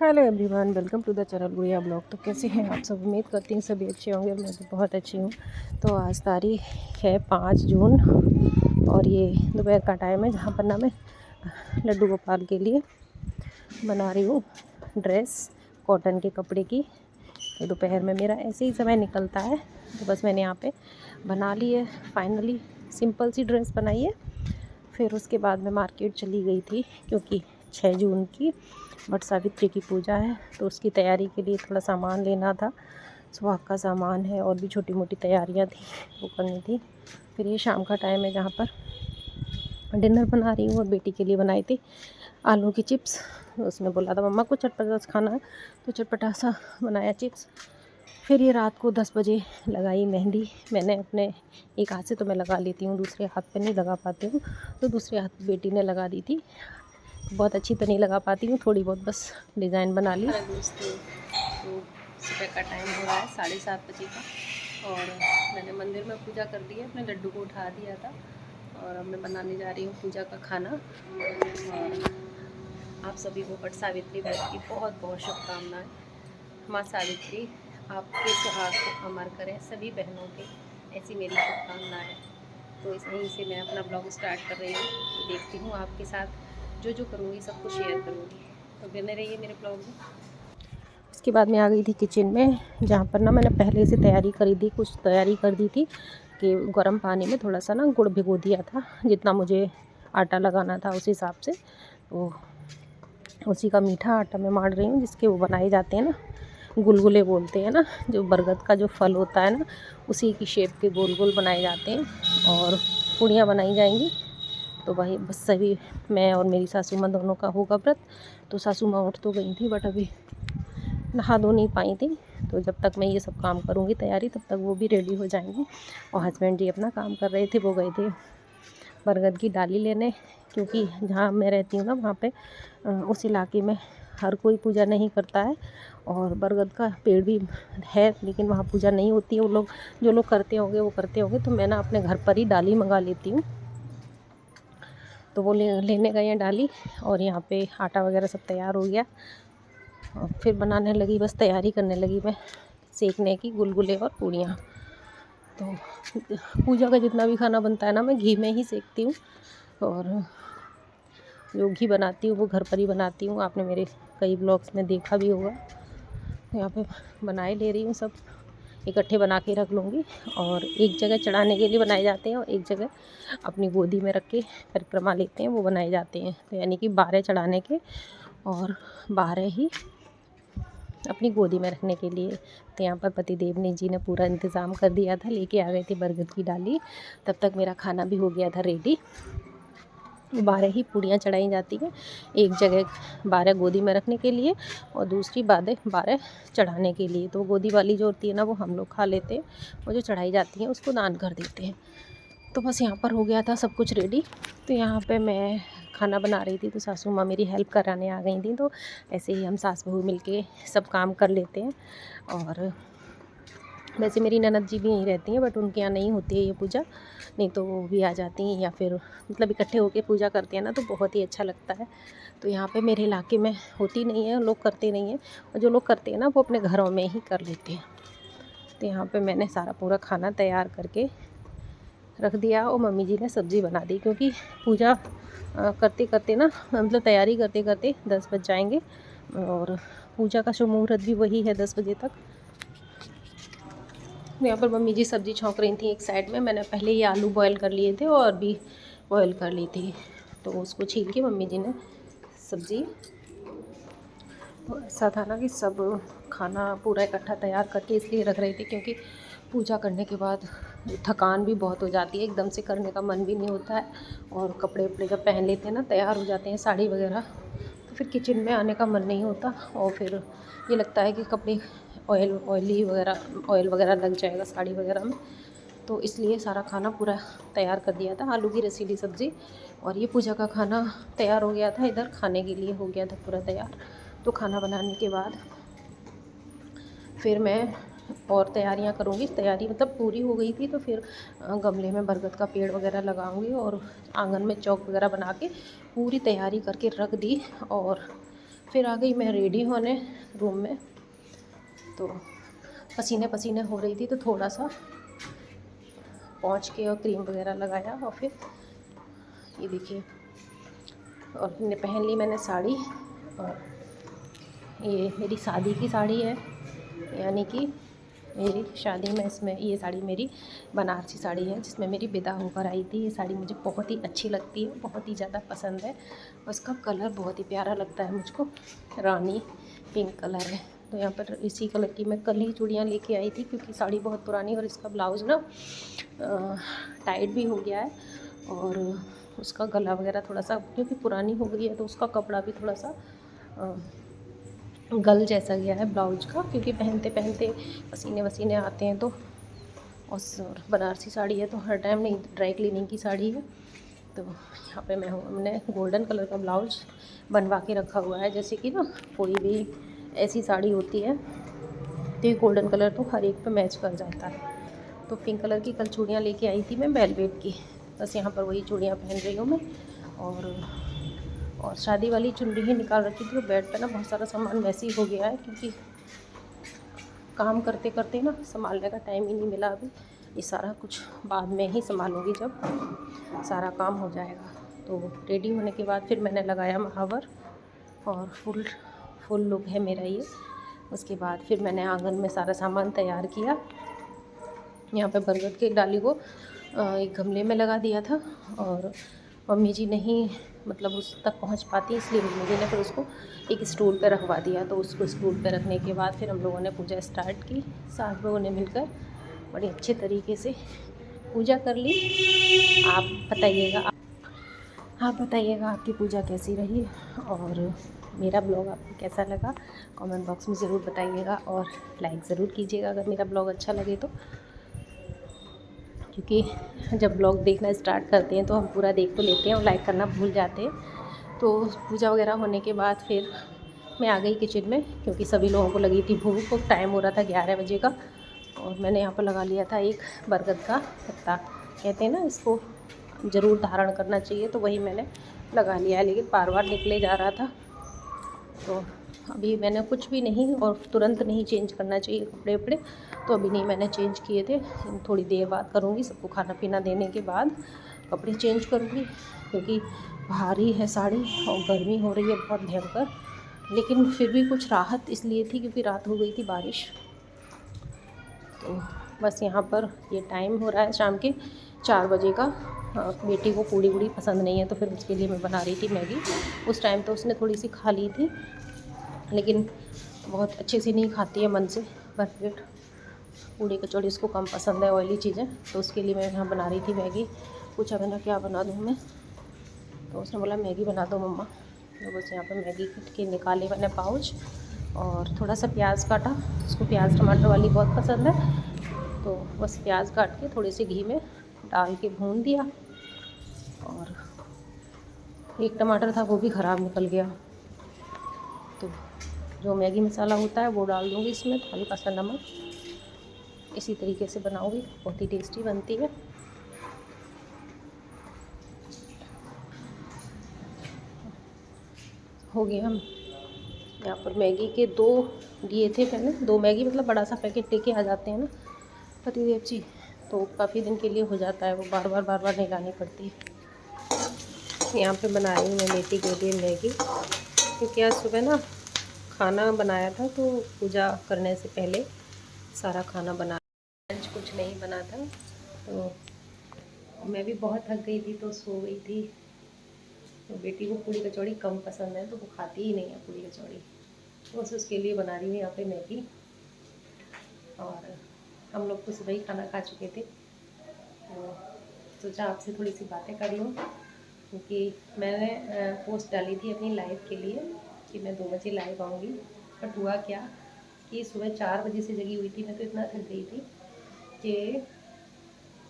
Hello everyone, welcome to the channel Gudiya blog. तो कैसे हैं आप सब? उम्मीद करती हूँ सभी अच्छे होंगे। मैं तो बहुत अच्छी हूँ। तो आज तारीख है 5 जून और ये दोपहर का टाइम है, जहाँ पर ना मैं लड्डू गोपाल के लिए बना रही हूँ ड्रेस कॉटन के कपड़े की। तो दोपहर में मेरा ऐसे ही समय निकलता है, तो बस मैंने यहाँ पे बना ली है। फाइनली सिंपल सी ड्रेस बनाई है। फिर उसके बाद मैं मार्केट चली गई थी, क्योंकि 6 जून की वट सावित्री की पूजा है, तो उसकी तैयारी के लिए थोड़ा सामान लेना था। सुहाग का सामान है और भी छोटी मोटी तैयारियां थी, वो करनी थी। फिर ये शाम का टाइम है, जहाँ पर डिनर बना रही हूँ और बेटी के लिए बनाई थी आलू की चिप्स। उसने बोला था मम्मा को चटपटा खाना है, तो चटपटा सा बनाया चिप्स। फिर ये रात को 10 बजे लगाई मेहंदी। मैंने अपने एक हाथ से तो मैं लगा लेती हूँ, दूसरे हाथ पे नहीं लगा पाती हूँ, तो दूसरे हाथ बेटी ने लगा दी थी। बहुत अच्छी तो नहीं लगा पाती हूँ, थोड़ी बहुत बस डिज़ाइन बना ली। दोस्तों, तो सुबह का टाइम हो रहा है 7:30 बजे का, और मैंने मंदिर में पूजा कर दी है। अपने लड्डू को उठा दिया था और अब मैं बनाने जा रही हूँ पूजा का खाना। और आप सभी को वट सावित्री व्रत की बहुत बहुत शुभकामनाएँ। माँ सावित्री आपके सुहाग को अमर करें, सभी बहनों के, ऐसी मेरी शुभकामनाएँ। तो यहीं से मैं अपना ब्लॉग स्टार्ट कर रही हूँ। तो देखती हूँ आपके साथ जो करूँगी सब कुछ शेयर करूँगी, तो बने रहिए मेरे ब्लॉग में। उसके बाद मैं आ गई थी किचन में, जहाँ पर ना मैंने पहले से तैयारी करी थी, कुछ तैयारी कर दी थी कि गर्म पानी में थोड़ा सा ना गुड़ भिगो दिया था, जितना मुझे आटा लगाना था उस हिसाब से। तो उसी का मीठा आटा मैं मार रही हूँ, जिसके वो बनाए जाते हैं ना, गुलगुले बोलते हैं ना, जो बरगद का जो फल होता है ना, उसी की शेप के गोल गोल बनाए जाते हैं और पूड़ियाँ बनाई जाएंगी। तो वही बस सभी मैं और मेरी सासू माँ दोनों का होगा व्रत। तो सासू माँ उठ तो गई थी, बट अभी नहा धो नहीं पाई थी। तो जब तक मैं ये सब काम करूँगी तैयारी, तब तक वो भी रेडी हो जाएंगी। और हस्बैंड जी अपना काम कर रहे थे, वो गए थे बरगद की डाली लेने, क्योंकि जहाँ मैं रहती हूँ ना, वहाँ पे उस इलाके में हर कोई पूजा नहीं करता है। और बरगद का पेड़ भी है, लेकिन वहाँ पूजा नहीं होती है। वो लोग जो लोग करते होंगे वो करते होंगे। तो मैं ना अपने घर पर ही डाली मंगा लेती हूँ। तो वो लेने गए हैं डाली, और यहाँ पे आटा वगैरह सब तैयार हो गया। और फिर बनाने लगी, बस तैयारी करने लगी मैं सेकने की, गुलगुले और पूड़ियाँ। तो पूजा का जितना भी खाना बनता है ना, मैं घी में ही सेकती हूँ। और जो घी बनाती हूँ वो घर पर ही बनाती हूँ। आपने मेरे कई ब्लॉग्स में देखा भी होगा। यहाँ पे बनाए ले रही हूँ, सब इकट्ठे बना के रख लूँगी। और एक जगह चढ़ाने के लिए बनाए जाते हैं, और एक जगह अपनी गोदी में रख के परिक्रमा लेते हैं, वो बनाए जाते हैं। तो यानी कि 12 चढ़ाने के और 12 ही अपनी गोदी में रखने के लिए। तो यहाँ पर पतिदेव ने जी ने पूरा इंतज़ाम कर दिया था, लेके आ गए थे बरगद की डाली। तब तक मेरा खाना भी हो गया था रेडी। 12 ही पूड़ियाँ चढ़ाई जाती हैं, एक जगह 12 गोदी में रखने के लिए और दूसरी 12 चढ़ाने के लिए। तो गोदी वाली जो होती है ना, वो हम लोग खा लेते हैं, वो जो चढ़ाई जाती है उसको दान कर देते हैं। तो बस यहाँ पर हो गया था सब कुछ रेडी। तो यहाँ पे मैं खाना बना रही थी, तो सासू माँ मेरी हेल्प कराने आ गई थी। तो ऐसे ही हम सास बहू मिलके सब काम कर लेते हैं। और वैसे मेरी ननद जी भी यहीं रहती हैं, बट उनके यहाँ नहीं होती है ये पूजा, नहीं तो वो भी आ जाती हैं, या फिर मतलब इकट्ठे होकर पूजा करते हैं ना, तो बहुत ही अच्छा लगता है। तो यहाँ पे मेरे इलाके में होती नहीं है, लोग करते नहीं हैं, और जो लोग करते हैं ना, वो अपने घरों में ही कर लेते हैं। तो यहाँ पे मैंने सारा पूरा खाना तैयार करके रख दिया, और मम्मी जी ने सब्ज़ी बना दी, क्योंकि पूजा करते करते ना, मतलब तैयारी करते करते 10 बज जाएंगे। और पूजा का शुभ मुहूर्त भी वही है 10 बजे तक। यहाँ पर मम्मी जी सब्ज़ी छौंक रही थी एक साइड में। मैंने पहले ही आलू बॉयल कर लिए थे और भी बॉयल कर ली थी, तो उसको छील के मम्मी जी ने सब्ज़ी। तो ऐसा था ना कि सब खाना पूरा इकट्ठा तैयार करके इसलिए रख रही थी, क्योंकि पूजा करने के बाद थकान भी बहुत हो जाती है, एकदम से करने का मन भी नहीं होता है। और कपड़े वपड़े जब पहन लेते हैं ना, तैयार हो जाते हैं साड़ी वगैरह, तो फिर किचन में आने का मन नहीं होता। और फिर ये लगता है कि कपड़े ऑयल वगैरह लग जाएगा साड़ी वगैरह में। तो इसलिए सारा खाना पूरा तैयार कर दिया था, आलू की रसीली सब्ज़ी। और ये पूजा का खाना तैयार हो गया था, इधर खाने के लिए हो गया था पूरा तैयार। तो खाना बनाने के बाद फिर मैं और तैयारियां करूँगी। तैयारी मतलब पूरी हो गई थी, तो फिर गमले में बरगद का पेड़ वगैरह लगाऊंगी, और आंगन में चौक वगैरह बना के पूरी तैयारी करके रख दी। और फिर आ गई मैं रेडी होने रूम में, तो पसीने पसीने हो रही थी, तो थोड़ा सा पहुँच के और क्रीम वगैरह लगाया और फिर ये देखिए, और पहन ली मैंने साड़ी। और ये मेरी शादी की साड़ी है, यानी कि मेरी शादी में इसमें ये साड़ी मेरी बनारसी साड़ी है, जिसमें मेरी विदा होकर आई थी। ये साड़ी मुझे बहुत ही अच्छी लगती है, बहुत ही ज़्यादा पसंद है। उसका कलर बहुत ही प्यारा लगता है मुझको, रानी पिंक कलर है। तो यहाँ पर इसी कलर की मैं कल ही चूड़ियाँ लेके आई थी, क्योंकि साड़ी बहुत पुरानी और इसका ब्लाउज़ ना टाइट भी हो गया है, और उसका गला वगैरह थोड़ा सा, क्योंकि पुरानी हो गई है तो उसका कपड़ा भी थोड़ा सा गल जैसा गया है ब्लाउज का, क्योंकि पहनते पहनते पसीने वसीने आते हैं। तो और बनारसी साड़ी है तो हर टाइम नहीं, ड्राई क्लीनिंग की साड़ी है। तो यहाँ पे हमने गोल्डन कलर का ब्लाउज बनवा के रखा हुआ है, जैसे कि ना कोई भी ऐसी साड़ी होती है तो ये गोल्डन कलर तो हर एक पे मैच कर जाता है। तो पिंक कलर की कल चूड़ियाँ लेके आई थी मैं वेलवेट की, बस यहाँ पर वही चूड़ियाँ पहन रही हूँ मैं। और शादी वाली चुनरी ही निकाल रखी थी, तो बेड पे ना बहुत सारा सामान वैसे ही हो गया है, क्योंकि काम करते करते ना संभालने का टाइम ही नहीं मिला अभी। ये सारा कुछ बाद में ही संभालूंगी जब सारा काम हो जाएगा। तो रेडी होने के बाद फिर मैंने लगाया महावर, और फुल लुक है मेरा ये। उसके बाद फिर मैंने आंगन में सारा सामान तैयार किया। यहाँ पे बरगद के डाली को एक गमले में लगा दिया था, और मम्मी जी नहीं मतलब उस तक पहुँच पाती, इसलिए मम्मी जी ने फिर उसको एक स्टूल पे रखवा दिया। तो उसको स्टूल पे रखने के बाद फिर हम लोगों ने पूजा स्टार्ट की, 7 लोगों ने मिलकर बड़े अच्छे तरीके से पूजा कर ली। आप बताइएगा आपकी पूजा कैसी रही, और मेरा ब्लॉग आपको कैसा लगा कमेंट बॉक्स में ज़रूर बताइएगा, और लाइक ज़रूर कीजिएगा अगर मेरा ब्लॉग अच्छा लगे तो, क्योंकि जब ब्लॉग देखना स्टार्ट करते हैं तो हम पूरा देख तो लेते हैं और लाइक करना भूल जाते हैं। तो पूजा वगैरह होने के बाद फिर मैं आ गई किचन में, क्योंकि सभी लोगों को लगी थी भूख, और टाइम हो रहा था 11 बजे का। और मैंने यहाँ पर लगा लिया था एक बरगद का पत्ता, कहते हैं ना इसको ज़रूर धारण करना चाहिए, तो वही मैंने लगा लिया है, लेकिन बार बार निकले जा रहा था। तो अभी मैंने कुछ भी नहीं, और तुरंत नहीं चेंज करना चाहिए कपड़े वपड़े, तो अभी नहीं मैंने चेंज किए थे, थोड़ी देर बाद करूँगी। सबको खाना पीना देने के बाद कपड़े चेंज करूँगी, क्योंकि भारी है साड़ी और गर्मी हो रही है बहुत भयंकर। लेकिन फिर भी कुछ राहत इसलिए थी क्योंकि रात हो गई थी बारिश। तो बस यहाँ पर ये टाइम हो रहा है शाम के 4 बजे का। बेटी को पूड़ी वूड़ी पसंद नहीं है, तो फिर उसके लिए मैं बना रही थी मैगी। उस टाइम तो उसने थोड़ी सी खा ली थी, लेकिन बहुत अच्छे से नहीं खाती है मन से, भरपेट। पूड़ी कचौड़ी उसको कम पसंद है, ऑयली चीज़ें, तो उसके लिए मैं यहाँ बना रही थी मैगी। पूछा मैंने क्या बना दूँ मैं, तो उसने बोला मैगी बना दो मम्मा। तो बस यहाँ पर मैगी के निकाले मैंने पाउच, और थोड़ा सा प्याज काटा, उसको प्याज टमाटर वाली बहुत पसंद है, तो बस प्याज काट के थोड़े से घी में डाल के भून दिया। और एक टमाटर था वो भी ख़राब निकल गया, तो जो मैगी मसाला होता है वो डाल दूँगी इसमें, हल्का सा नमक। इसी तरीके से बनाऊँगी, बहुत ही टेस्टी बनती है। हो गया। हम यहाँ पर मैगी के 2 दिए थे मैंने, 2 मैगी मतलब बड़ा सा पैकेट लेके आ जाते हैं ना पतिदेव जी, तो काफ़ी दिन के लिए हो जाता है, वो बार बार नहीं लानी पड़ती। यहाँ पे बना रही हूँ मैं बेटी के लिए मैगी, क्योंकि आज सुबह ना खाना बनाया था, तो पूजा करने से पहले सारा खाना बना, लंच कुछ नहीं बना था। तो मैं भी बहुत थक गई थी तो सो गई थी। तो बेटी को पूड़ी कचौड़ी कम पसंद है, तो वो खाती ही नहीं है पूड़ी कचौड़ी, तो बस उसके लिए बना रही हूँ यहाँ पे मैगी। और हम लोग तो सुबह ही खाना खा चुके थे, तो सोचा आपसे थोड़ी सी बातें कर लूँ, क्योंकि मैंने पोस्ट डाली थी अपनी लाइव के लिए कि मैं 2 बजे लाइव आऊँगी। बट हुआ क्या कि सुबह 4 बजे से जगी हुई थी मैं, तो इतना थक गई थी कि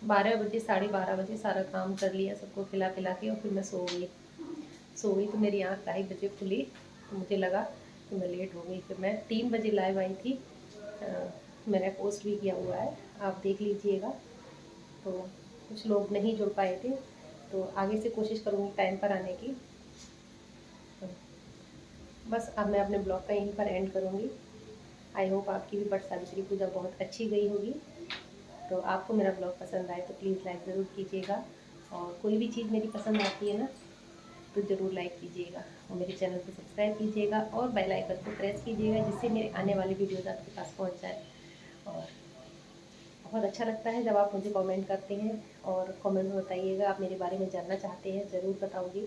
12 बजे 12:30 बजे सारा काम कर लिया, सबको खिला पिला के, और फिर मैं सो गई। तो मेरी आँख 2:30 बजे खुली, तो मुझे लगा कि मैं लेट हो गई। फिर मैं 3 बजे लाइव आई थी, मैंने पोस्ट भी किया हुआ है, आप देख लीजिएगा। तो कुछ लोग नहीं जुड़ पाए थे, तो आगे से कोशिश करूँगी टाइम पर आने की। तो बस अब मैं अपने ब्लॉग का यहीं पर एंड करूँगी। आई होप आपकी भी वट सावित्री पूजा बहुत अच्छी गई होगी। तो आपको मेरा ब्लॉग पसंद आए तो प्लीज़ लाइक ज़रूर कीजिएगा, और कोई भी चीज़ मेरी पसंद आती है ना तो ज़रूर लाइक कीजिएगा, और मेरे चैनल को सब्सक्राइब कीजिएगा और बेल आइकन को प्रेस कीजिएगा, जिससे मेरे आने वाली वीडियोज़ आपके पास पहुंच जाए। और बहुत अच्छा लगता है जब आप मुझे कमेंट करते हैं, और कमेंट में बताइएगा आप मेरे बारे में जानना चाहते हैं, ज़रूर बताऊँगी।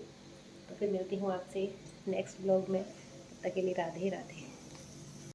तो फिर मिलती हूँ आपसे नेक्स्ट ब्लॉग में, तब तक के लिए राधे राधे।